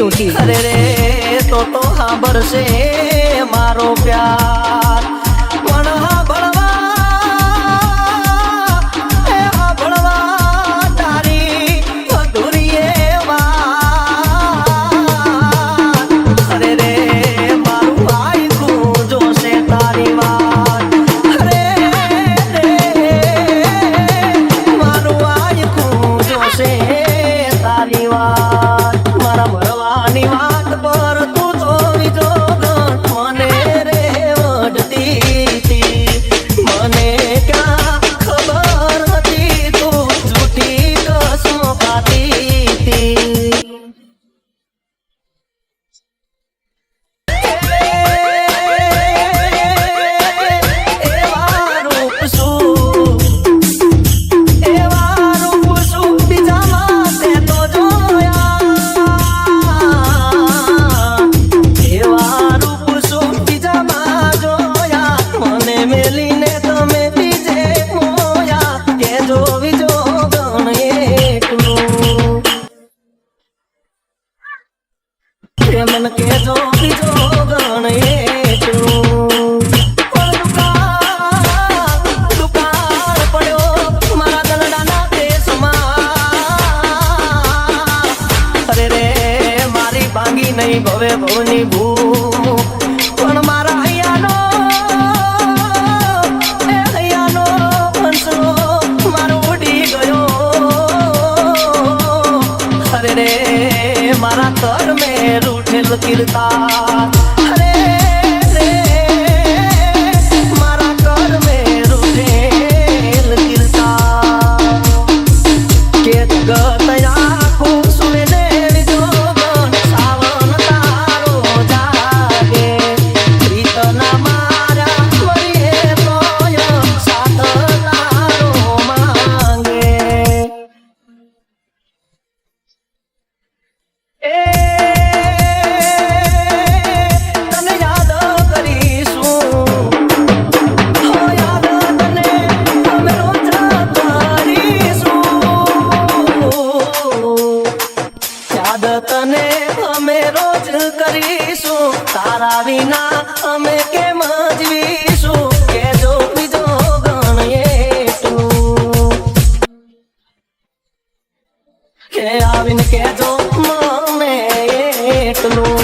સોઢી। અરે રે તો સાંભળશે મારો પ્યાર પણ સાંભળવા તારી અધૂરી વાત। અરે રે મારું ભાઈ તું જોશે તારી વાત। અરે રે મારું ભાઈ તું જોશે તારી વાત। મારા ભરવાની વાત પર તું જોવી જો મને રે વઢતી હતી। મને ક્યાં ખબર હતી તું જૂઠી કસમો ખાતી હતી। એવા રૂપ શું બીજામાં તે તો જોયા। એવા રૂપ શું બીજામાં જોયા। મને મેલીને તમે બીજે મોયા। કે જોવી જો ગણ એકલું મન કે જોવી જો ગણ એકલું। દુકાળ પડ્યો મારા દલડાના દેશમાં। અરે રે મારી ભાંગી નહીં ભવે ભવની ભૂ પણ મારા હૈયાનો હંસલો મારો ઉડી ગયો। અરે રે મારા તર મેં રૂઠેલ કીર્તા। અરે રે મારા કર મેં રૂઠેલ કીર્તા। કે જગત આખું સુને જોગન સાવન તારો જાગે। પ્રીતના મારા વળીએ તોય સાથ તારો માંગે। તને યાદ કરીશું યાદ તને અમે રોજ કરીશું। યાદ તને અમે રોજ કરીશું। તારા વિના અમે કેમ જીવીશું। કે જો બીજો ગણ એટલું કે આવીને કેજો મને એટલું।